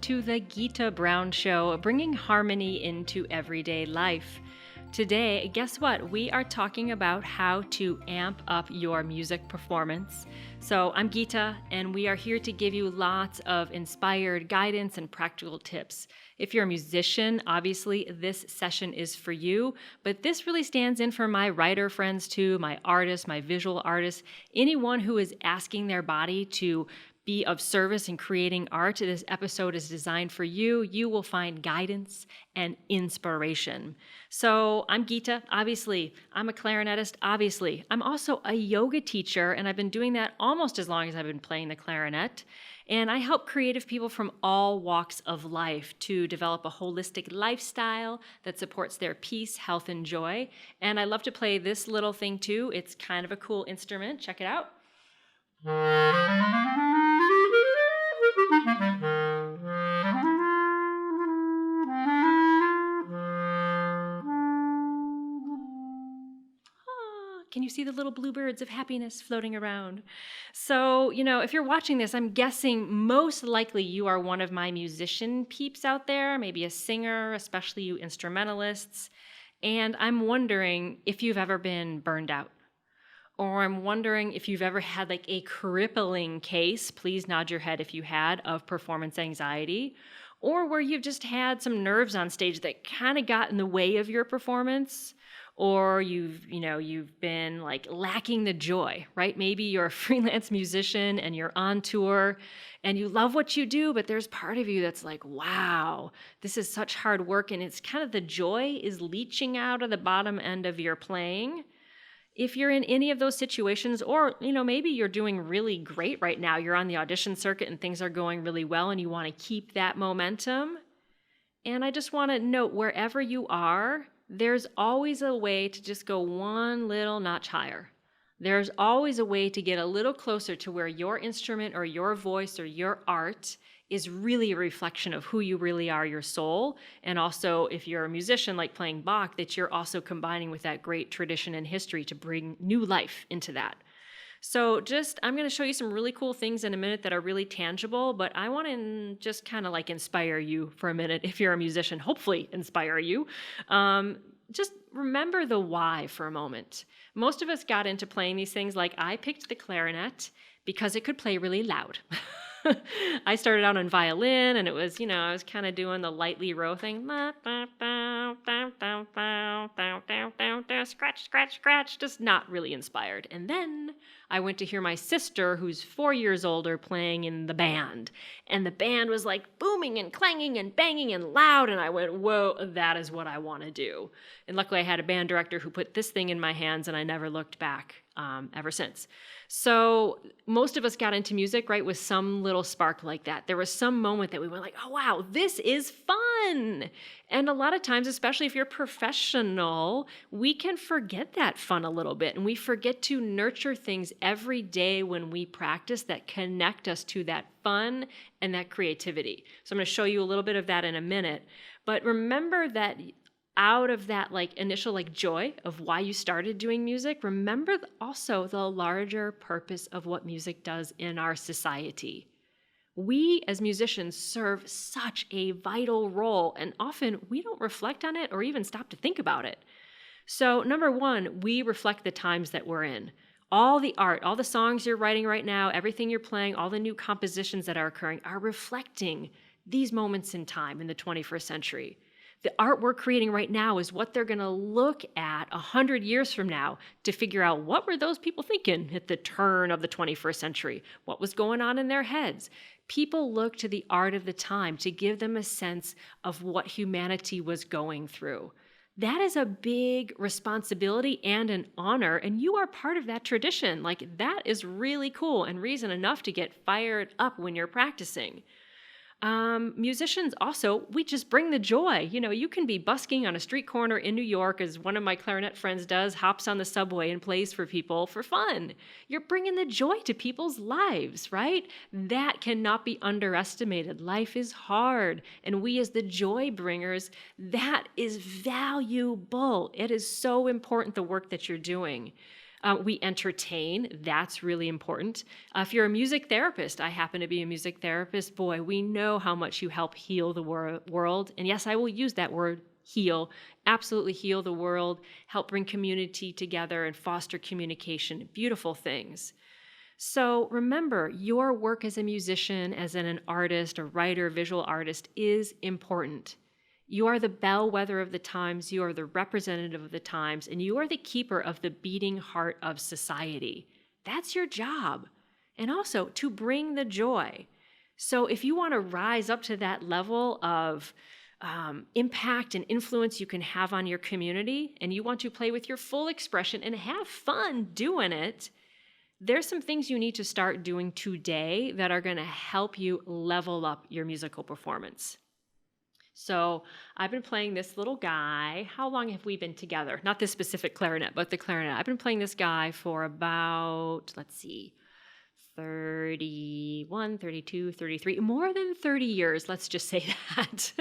to the Gita Brown Show, bringing harmony into everyday life. Today, guess what? We are talking about how to amp up your music performance. So I'm Gita, and we are here to give you lots of inspired guidance and practical tips. If you're a musician, obviously this session is for you, but this really stands in for my writer friends too, my artists, my visual artists, anyone who is asking their body to be of service in creating art. This episode is designed for you. You will find guidance and inspiration. So I'm Gita, obviously. I'm a clarinetist, obviously. I'm also a yoga teacher, and I've been doing that almost as long as I've been playing the clarinet. And I help creative people from all walks of life to develop a holistic lifestyle that supports their peace, health, and joy. And I love to play this little thing too. It's kind of a cool instrument. Check it out. Can you see the little bluebirds of happiness floating around? So, if you're watching this, I'm guessing most likely you are one of my musician peeps out there, maybe a singer, especially you instrumentalists. And I'm wondering if you've ever been burned out. Or I'm wondering if you've ever had like a crippling case, please nod your head if you had, of performance anxiety, or where you've just had some nerves on stage that kind of got in the way of your performance, or you've been like lacking the joy, right? Maybe you're a freelance musician and you're on tour and you love what you do, but there's part of you that's like, wow, this is such hard work, and it's kind of the joy is leaching out of the bottom end of your playing. If you're in any of those situations, or, maybe you're doing really great right now, you're on the audition circuit and things are going really well and you want to keep that momentum. And I just want to note, wherever you are, there's always a way to just go one little notch higher. There's always a way to get a little closer to where your instrument or your voice or your art is really a reflection of who you really are, your soul. And also, if you're a musician like playing Bach, that you're also combining with that great tradition and history to bring new life into that. So I'm going to show you some really cool things in a minute that are really tangible, but I want to just kind of like inspire you for a minute. If you're a musician, hopefully inspire you. Just remember the why for a moment. Most of us got into playing these things, like I picked the clarinet because it could play really loud. I started out on violin, and it was, I was kind of doing the lightly row thing. Scratch, scratch, scratch, just not really inspired. And then I went to hear my sister, who's 4 years older, playing in the band. And the band was like booming and clanging and banging and loud. And I went, whoa, that is what I want to do. And luckily I had a band director who put this thing in my hands, and I never looked back ever since. So most of us got into music, right, with some little spark like that. There was some moment that we were like, oh, wow, this is fun. And a lot of times, especially if you're professional, we can forget that fun a little bit. And we forget to nurture things every day when we practice that connect us to that fun and that creativity. So I'm going to show you a little bit of that in a minute. But remember that out of that initial joy of why you started doing music, remember also the larger purpose of what music does in our society. We as musicians serve such a vital role, and often we don't reflect on it or even stop to think about it. So number one, we reflect the times that we're in. All the art, all the songs you're writing right now, everything you're playing, all the new compositions that are occurring are reflecting these moments in time in the 21st century. The art we're creating right now is what they're going to look at 100 years from now to figure out, what were those people thinking at the turn of the 21st century? What was going on in their heads? People look to the art of the time to give them a sense of what humanity was going through. That is a big responsibility and an honor, and you are part of that tradition. That is really cool and reason enough to get fired up when you're practicing. Musicians also, we just bring the joy. You can be busking on a street corner in New York, as one of my clarinet friends does, hops on the subway and plays for people for fun. You're bringing the joy to people's lives, right? That cannot be underestimated. Life is hard, and we as the joy bringers, that is valuable. It is so important, the work that you're doing. We entertain. That's really important. If you're a music therapist, I happen to be a music therapist. Boy, we know how much you help heal the world. And yes, I will use that word, heal. Absolutely heal the world, help bring community together and foster communication. Beautiful things. So remember, your work as a musician, as an artist, a writer, visual artist is important. You are the bellwether of the times, you are the representative of the times, and you are the keeper of the beating heart of society. That's your job. And also to bring the joy. So if you want to rise up to that level of impact and influence you can have on your community, and you want to play with your full expression and have fun doing it, there's some things you need to start doing today that are going to help you level up your musical performance. So I've been playing this little guy. How long have we been together? Not this specific clarinet, but the clarinet. I've been playing this guy for about, 31, 32, 33, more than 30 years, let's just say that.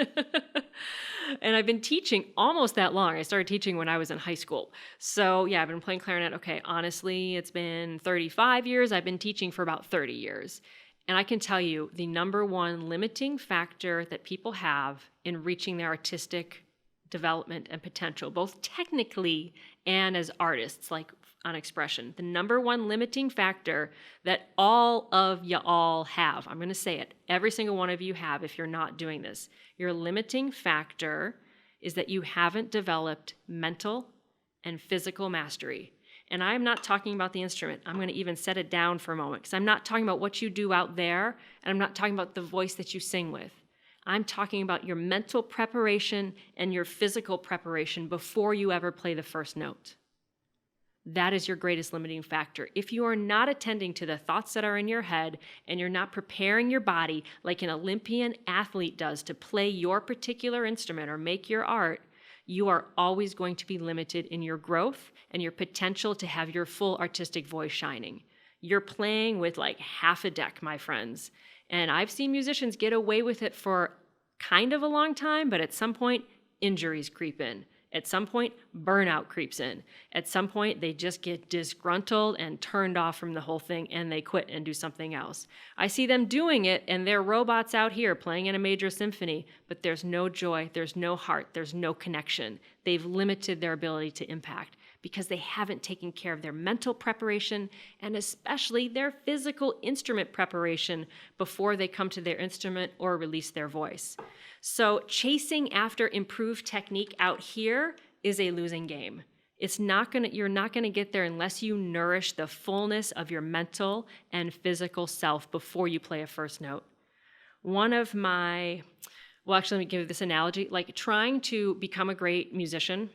And I've been teaching almost that long. I started teaching when I was in high school. So yeah, I've been playing clarinet. Okay, honestly, it's been 35 years. I've been teaching for about 30 years. And I can tell you the number one limiting factor that people have in reaching their artistic development and potential, both technically and as artists, like on expression, the number one limiting factor that all of y'all have, I'm going to say it, every single one of you have if you're not doing this, your limiting factor is that you haven't developed mental and physical mastery. And I'm not talking about the instrument. I'm going to even set it down for a moment because I'm not talking about what you do out there, and I'm not talking about the voice that you sing with. I'm talking about your mental preparation and your physical preparation before you ever play the first note. That is your greatest limiting factor. If you are not attending to the thoughts that are in your head and you're not preparing your body like an Olympian athlete does to play your particular instrument or make your art, you are always going to be limited in your growth and your potential to have your full artistic voice shining. You're playing with like half a deck, my friends. And I've seen musicians get away with it for kind of a long time, but at some point, injuries creep in. At some point, burnout creeps in. At some point, they just get disgruntled and turned off from the whole thing and they quit and do something else. I see them doing it and they're robots out here playing in a major symphony, but there's no joy, there's no heart, there's no connection. They've limited their ability to impact because they haven't taken care of their mental preparation and especially their physical instrument preparation before they come to their instrument or release their voice. So chasing after improved technique out here is a losing game. You're not gonna get there unless you nourish the fullness of your mental and physical self before you play a first note. Let me give you this analogy, like trying to become a great musician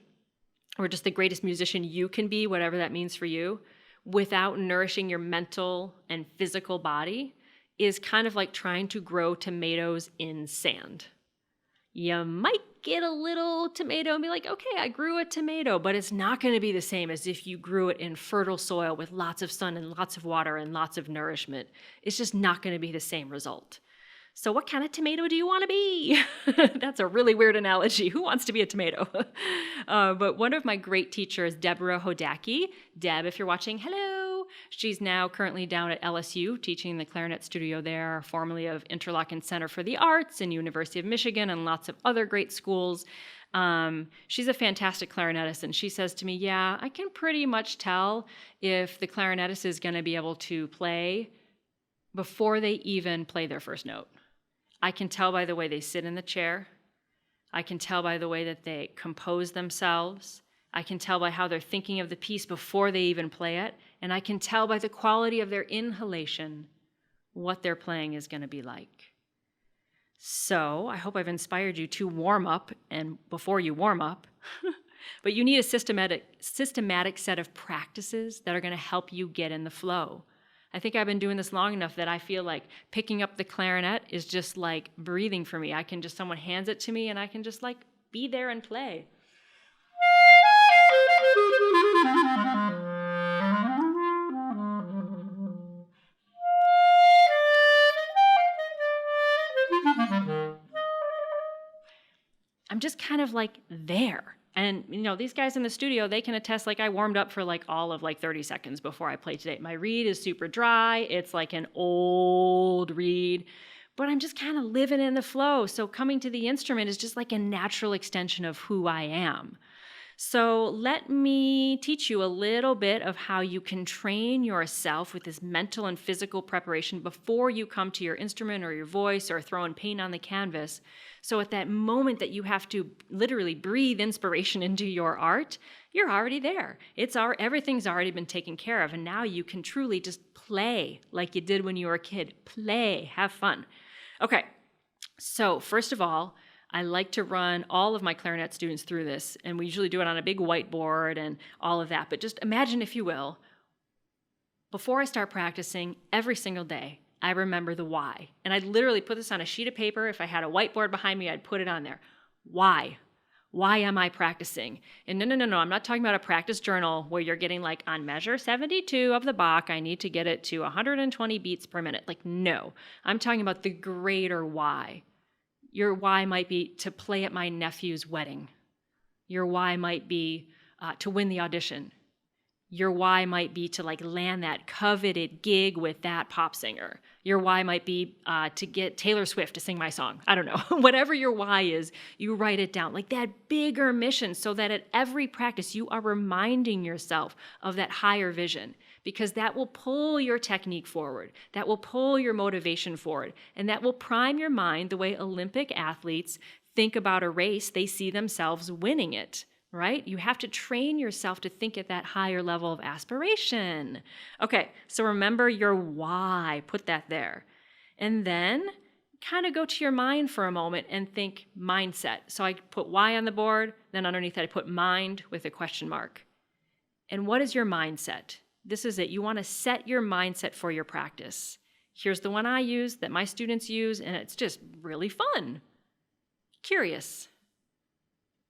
or just the greatest musician you can be, whatever that means for you, without nourishing your mental and physical body is kind of like trying to grow tomatoes in sand. You might get a little tomato and be like, okay, I grew a tomato, but it's not going to be the same as if you grew it in fertile soil with lots of sun and lots of water and lots of nourishment. It's just not going to be the same result. So what kind of tomato do you want to be? That's a really weird analogy. Who wants to be a tomato? But one of my great teachers, Deborah Hodacki, Deb, if you're watching, hello. She's now currently down at LSU teaching the clarinet studio there, formerly of Interlochen Center for the Arts and University of Michigan and lots of other great schools. She's a fantastic clarinetist, and she says to me, yeah, I can pretty much tell if the clarinetist is going to be able to play before they even play their first note. I can tell by the way they sit in the chair. I can tell by the way that they compose themselves. I can tell by how they're thinking of the piece before they even play it. And I can tell by the quality of their inhalation what their playing is going to be like. So I hope I've inspired you to warm up, and before you warm up, but you need a systematic set of practices that are going to help you get in the flow. I think I've been doing this long enough that I feel like picking up the clarinet is just like breathing for me. Someone hands it to me and I can just like be there and play. I'm just kind of like there. And, these guys in the studio, they can attest, like, I warmed up for like all of like 30 seconds before I played today. My reed is super dry. It's like an old reed, but I'm just kind of living in the flow. So coming to the instrument is just like a natural extension of who I am. So let me teach you a little bit of how you can train yourself with this mental and physical preparation before you come to your instrument or your voice or throwing paint on the canvas. So at that moment that you have to literally breathe inspiration into your art, you're already there. Everything's already been taken care of, and now you can truly just play like you did when you were a kid. Play, have fun. Okay, so first of all, I like to run all of my clarinet students through this, and we usually do it on a big whiteboard and all of that. But just imagine, if you will, before I start practicing every single day, I remember the why. And I'd literally put this on a sheet of paper. If I had a whiteboard behind me, I'd put it on there. Why? Why am I practicing? And no, I'm not talking about a practice journal where you're getting like on measure 72 of the Bach, I need to get it to 120 beats per minute. Like, no, I'm talking about the greater why. Your why might be to play at my nephew's wedding. Your why might be to win the audition. Your why might be to like land that coveted gig with that pop singer. Your why might be to get Taylor Swift to sing my song. I don't know. Whatever your why is, you write it down, like that bigger mission, so that at every practice you are reminding yourself of that higher vision, because that will pull your technique forward. That will pull your motivation forward. And that will prime your mind the way Olympic athletes think about a race. They see themselves winning it. Right? You have to train yourself to think at that higher level of aspiration. Okay, so remember your why. Put that there. And then kind of go to your mind for a moment and think mindset. So I put why on the board, then underneath that I put mind with a question mark. And what is your mindset? This is it. You want to set your mindset for your practice. Here's the one I use that my students use, and it's just really fun. Curious.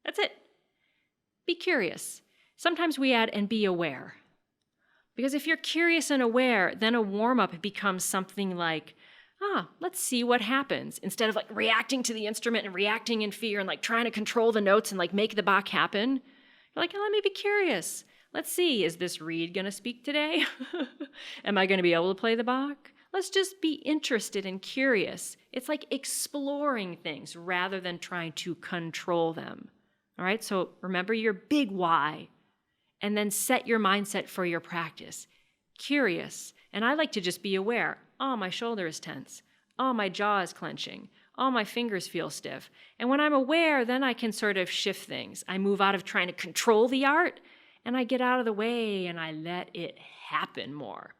That's it. Be curious. Sometimes we add and be aware. Because if you're curious and aware, then a warm-up becomes something like, let's see what happens. Instead of like reacting to the instrument and reacting in fear and like trying to control the notes and like make the Bach happen, you're like, let me be curious. Let's see, is this reed going to speak today? Am I going to be able to play the Bach? Let's just be interested and curious. It's like exploring things rather than trying to control them. All right, so remember your big why, and then set your mindset for your practice. Curious, and I like to just be aware. Oh, my shoulder is tense. Oh, my jaw is clenching. Oh, my fingers feel stiff. And when I'm aware, then I can sort of shift things. I move out of trying to control the art, and I get out of the way, and I let it happen more.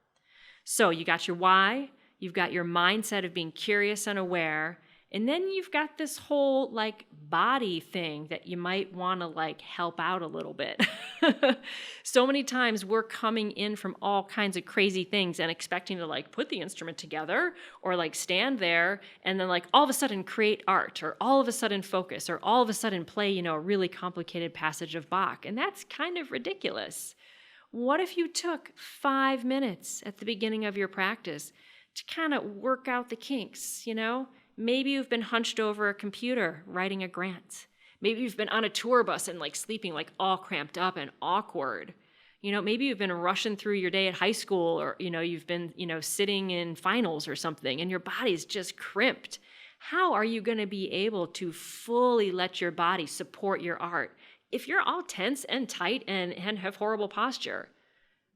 So you got your why, you've got your mindset of being curious and aware, and then you've got this whole like body thing that you might want to like help out a little bit. So many times we're coming in from all kinds of crazy things and expecting to like put the instrument together or like stand there and then like all of a sudden create art or all of a sudden focus or all of a sudden play, a really complicated passage of Bach. And that's kind of ridiculous. What if you took 5 minutes at the beginning of your practice to kind of work out the kinks, Maybe you've been hunched over a computer writing a grant. Maybe you've been on a tour bus and like sleeping like all cramped up and awkward. Maybe you've been rushing through your day at high school or, you've been, sitting in finals or something and your body's just crimped. How are you going to be able to fully let your body support your art if you're all tense and tight and have horrible posture?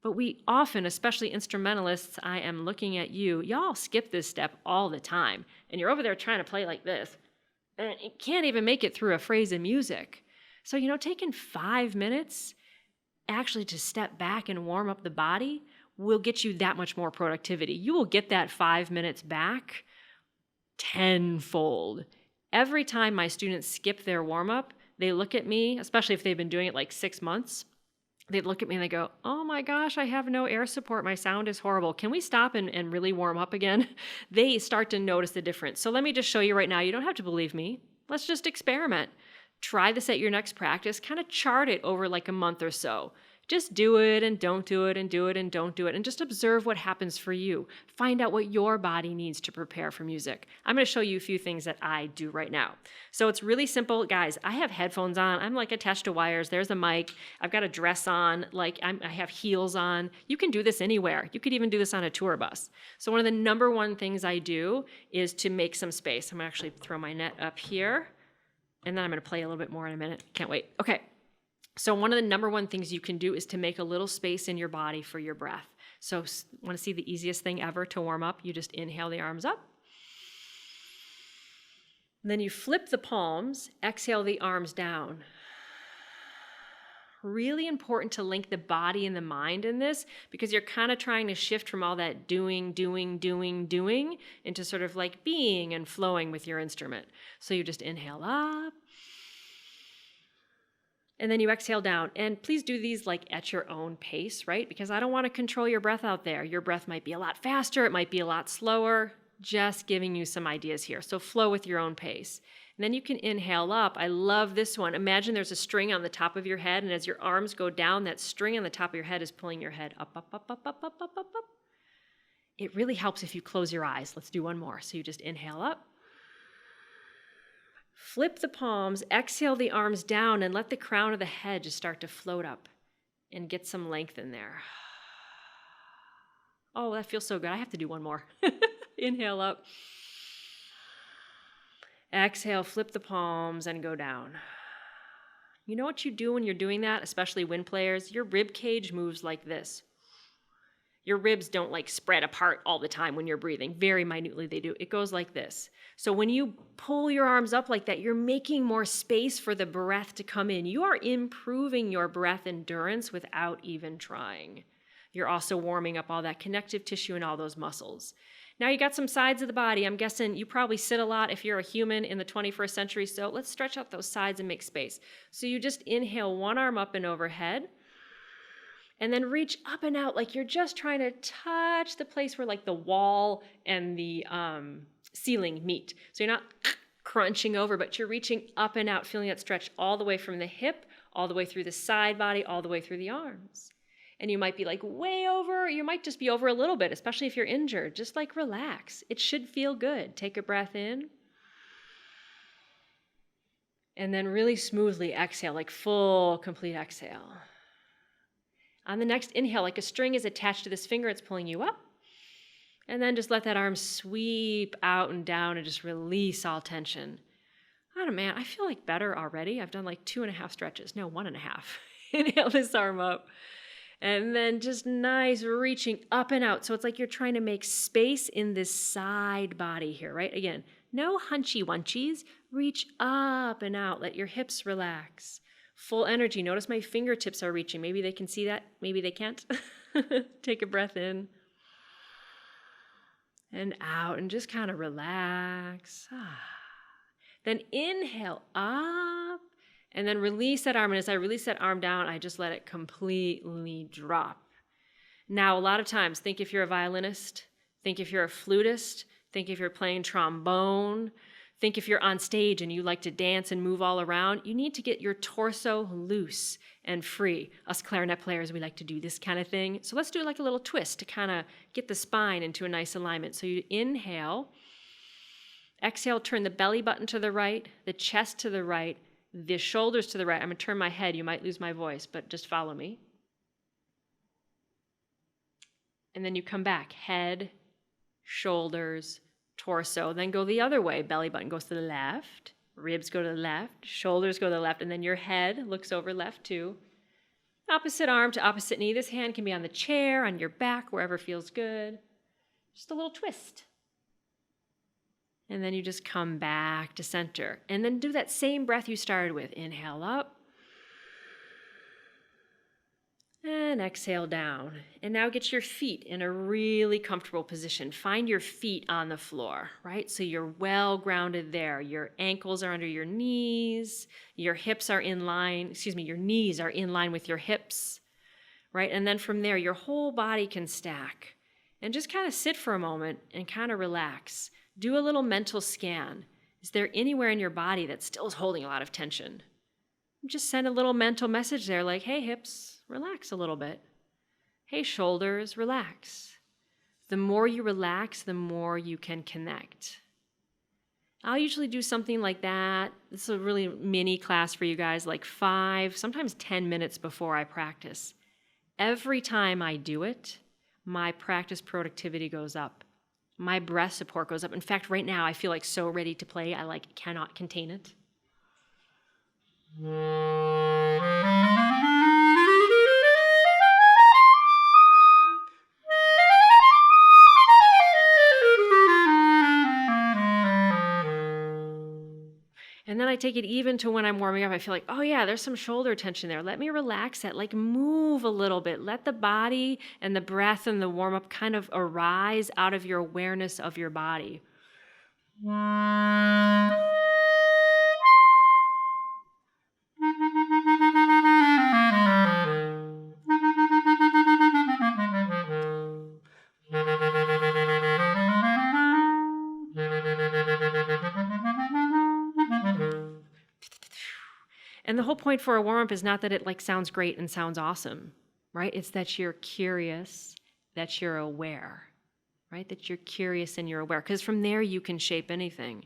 But we often, especially instrumentalists, I am looking at you, y'all skip this step all the time. And you're over there trying to play like this. And you can't even make it through a phrase of music. So, taking 5 minutes actually to step back and warm up the body will get you that much more productivity. You will get that 5 minutes back tenfold. Every time my students skip their warm-up, they look at me, especially if they've been doing it like 6 months, they look at me and they go, oh my gosh, I have no air support. My sound is horrible. Can we stop and really warm up again? They start to notice the difference. So let me just show you right now. You don't have to believe me. Let's just experiment. Try this at your next practice. Kind of chart it over like a month or so. Just do it and don't do it and do it and don't do it and just observe what happens for you. Find out what your body needs to prepare for music. I'm going to show you a few things that I do right now. So it's really simple. Guys, I have headphones on. I'm like attached to wires. There's a mic. I've got a dress on. Like I have heels on. You can do this anywhere. You could even do this on a tour bus. So one of the number one things I do is to make some space. I'm going to actually throw my net up here. And then I'm going to play a little bit more in a minute. Can't wait. Okay. So one of the number one things you can do is to make a little space in your body for your breath. So want to see the easiest thing ever to warm up? You just inhale the arms up. Then you flip the palms, exhale the arms down. Really important to link the body and the mind in this because you're kind of trying to shift from all that doing into sort of like being and flowing with your instrument. So you just inhale up. And then you exhale down. And please do these like at your own pace, right? Because I don't want to control your breath out there. Your breath might be a lot faster. It might be a lot slower. Just giving you some ideas here. So flow with your own pace. And then you can inhale up. I love this one. Imagine there's a string on the top of your head. And as your arms go down, that string on the top of your head is pulling your head up, up, up, up, up, up, up, up, up. It really helps if you close your eyes. Let's do one more. So you just inhale up. Flip the palms, exhale the arms down, and let the crown of the head just start to float up and get some length in there. Oh, that feels so good. I have to do one more. Inhale up. Exhale, flip the palms, and go down. You know what you do when you're doing that, especially wind players? Your rib cage moves like this. Your ribs don't like spread apart all the time when you're breathing. Very minutely they do. It goes like this. So when you pull your arms up like that, you're making more space for the breath to come in. You are improving your breath endurance without even trying. You're also warming up all that connective tissue and all those muscles. Now you got some sides of the body. I'm guessing you probably sit a lot if you're a human in the 21st century. So let's stretch out those sides and make space. So you just inhale one arm up and overhead. And then reach up and out like you're just trying to touch the place where like the wall and the ceiling meet. So you're not crunching over, but you're reaching up and out, feeling that stretch all the way from the hip, all the way through the side body, all the way through the arms. And you might be like way over, you might just be over a little bit, especially if you're injured. Just like relax. It should feel good. Take a breath in. And then really smoothly exhale, like full, complete exhale. On the next inhale, like a string is attached to this finger, it's pulling you up. And then just let that arm sweep out and down and just release all tension. I don't know, man, I feel like better already. I've done like 2.5 stretches. No, 1.5. Inhale this arm up. And then just nice reaching up and out. So it's like you're trying to make space in this side body here, right? Again, no hunchy wunchies. Reach up and out. Let your hips relax. Full energy. Notice my fingertips are reaching. Maybe they can see that. Maybe they can't. Take a breath in and out and just kind of relax. Then inhale up and then release that arm. And as I release that arm down, I just let it completely drop. Now, a lot of times, think if you're a violinist, think if you're a flutist, think if you're playing trombone, think if you're on stage and you like to dance and move all around, you need to get your torso loose and free. Us clarinet players, we like to do this kind of thing. So let's do like a little twist to kind of get the spine into a nice alignment. So you inhale, exhale, turn the belly button to the right, the chest to the right, the shoulders to the right. I'm going to turn my head. You might lose my voice, but just follow me. And then you come back, head, shoulders, torso, then go the other way. Belly button goes to the left, ribs go to the left, shoulders go to the left, and then your head looks over left too. Opposite arm to opposite knee. This hand can be on the chair, on your back, wherever feels good. Just a little twist. And then you just come back to center. And then do that same breath you started with. Inhale up. And exhale down. And now get your feet in a really comfortable position. Find your feet on the floor, right? So you're well grounded there. Your ankles are under your knees. Your hips are in line, your knees are in line with your hips, right? And then from there, your whole body can stack. And just kind of sit for a moment and kind of relax. Do a little mental scan. Is there anywhere in your body that still is holding a lot of tension? Just send a little mental message there like, hey, hips, relax a little bit. Hey, shoulders, relax. The more you relax, the more you can connect. I'll usually do something like that. This is a really mini class for you guys, like 5, sometimes 10 minutes before I practice. Every time I do it, my practice productivity goes up. My breath support goes up. In fact, right now I feel like so ready to play, I cannot contain it. And then I take it even to when I'm warming up. I feel like, oh yeah, there's some shoulder tension there. Let me relax that. Like move a little bit. Let the body and the breath and the warm up kind of arise out of your awareness of your body. And the whole point for a warm-up is not that it sounds great and sounds awesome, right? It's that you're curious, that you're aware, right? That you're curious and you're aware, because from there you can shape anything.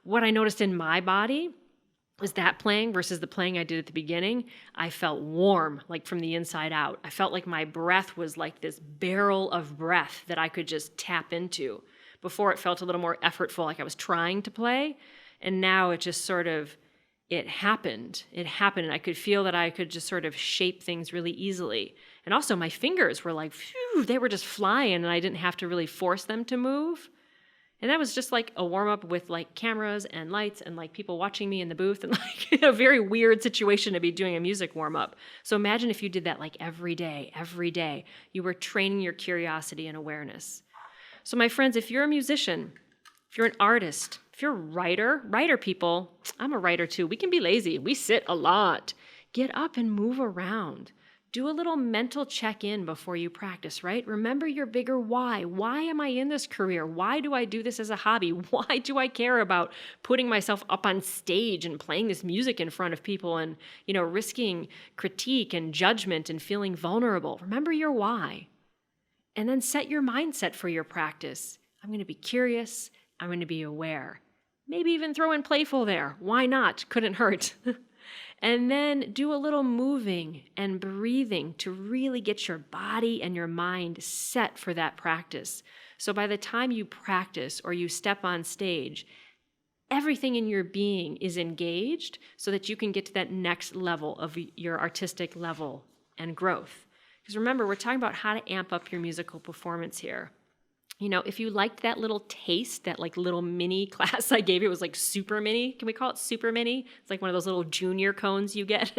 What I noticed in my body was that playing versus the playing I did at the beginning, I felt warm, like from the inside out. I felt like my breath was like this barrel of breath that I could just tap into. Before it felt a little more effortful, like I was trying to play, and now it just sort of it happened, and I could feel that I could just sort of shape things really easily. And also my fingers were like, phew, they were just flying, and I didn't have to really force them to move. And that was just like a warm-up with like cameras and lights and like people watching me in the booth, and like a very weird situation to be doing a music warm-up. So imagine if you did that like every day. You were training your curiosity and awareness. So my friends, if you're a musician, if you're an artist, if you're a writer people, I'm a writer too. We can be lazy. We sit a lot. Get up and move around. Do a little mental check-in before you practice, right? Remember your bigger why. Why am I in this career? Why do I do this as a hobby? Why do I care about putting myself up on stage and playing this music in front of people and, risking critique and judgment and feeling vulnerable? Remember your why. And then set your mindset for your practice. I'm going to be curious. I'm going to be aware. Maybe even throw in playful there. Why not? Couldn't hurt. And then do a little moving and breathing to really get your body and your mind set for that practice. So by the time you practice or you step on stage, everything in your being is engaged so that you can get to that next level of your artistic level and growth. Because remember, we're talking about how to amp up your musical performance here. If you liked that little taste, that like little mini class I gave you, it was like super mini. Can we call it super mini? It's like one of those little junior cones you get.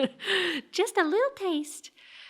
Just a little taste.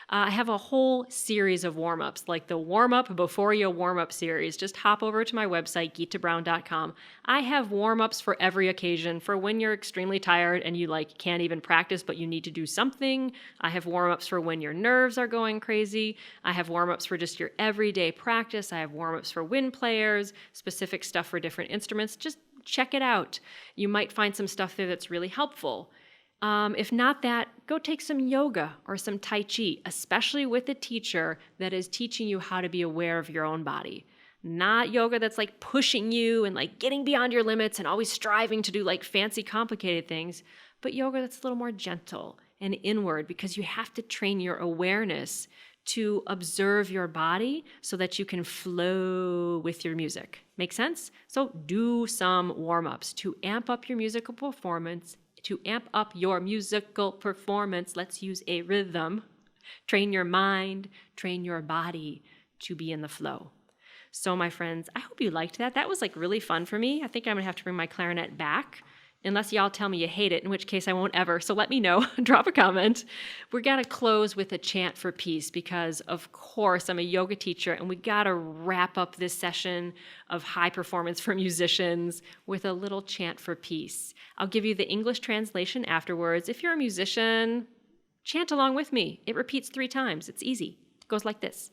I have a whole series of warm-ups, like the warm-up before your warm-up series. Just hop over to my website, gitabrown.com. I have warm-ups for every occasion, for when you're extremely tired and you can't even practice, but you need to do something. I have warm-ups for when your nerves are going crazy. I have warm-ups for just your everyday practice. I have warm-ups for wind players, specific stuff for different instruments. Just check it out. You might find some stuff there that's really helpful. If not that, go take some yoga or some Tai Chi, especially with a teacher that is teaching you how to be aware of your own body. Not yoga that's like pushing you and like getting beyond your limits and always striving to do like fancy, complicated things, but yoga that's a little more gentle and inward, because you have to train your awareness to observe your body so that you can flow with your music. Make sense? So do some warm-ups to amp up your musical performance. Let's use a rhythm. Train your mind, train your body to be in the flow. So my friends, I hope you liked that. That was really fun for me. I think I'm gonna have to bring my clarinet back, unless y'all tell me you hate it, in which case I won't ever. So let me know, drop a comment. We're gonna close with a chant for peace because of course I'm a yoga teacher and we gotta wrap up this session of high performance for musicians with a little chant for peace. I'll give you the English translation afterwards. If you're a musician, chant along with me. It repeats 3 times, it's easy. It goes like this.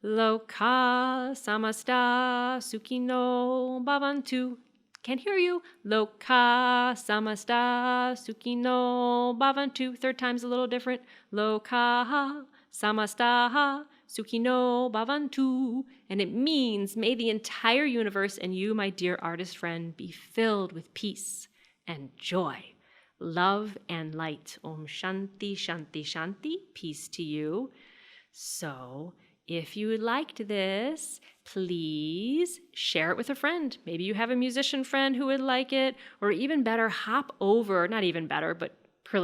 Loka samasta sukhino bhavantu. Can't hear you. Loka samasta sukhino bhavantu. 3rd time's a little different. Loka samastaha sukhino bhavantu. And it means, may the entire universe and you, my dear artist friend, be filled with peace and joy, love and light. Om Shanti, Shanti, Shanti. Peace to you. So, if you liked this, please share it with a friend. Maybe you have a musician friend who would like it, or even better, hop over, not even better, but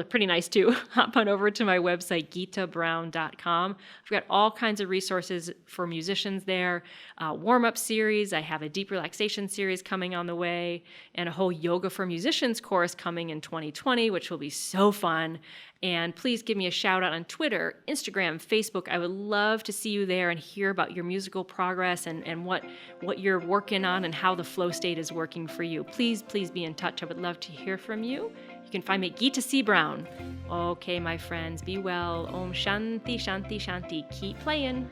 pretty nice too, hop on over to my website, gitabrown.com. I've got all kinds of resources for musicians there, warm-up series. I have a deep relaxation series coming on the way, and a whole yoga for musicians course coming in 2020, which will be so fun. And please give me a shout out on Twitter, Instagram, Facebook. I would love to see you there and hear about your musical progress and what you're working on and how the flow state is working for you. Please be in touch. I would love to hear from you. You can find me at Gita C. Brown. Okay, my friends, be well. Om Shanti, Shanti, Shanti. Keep playing.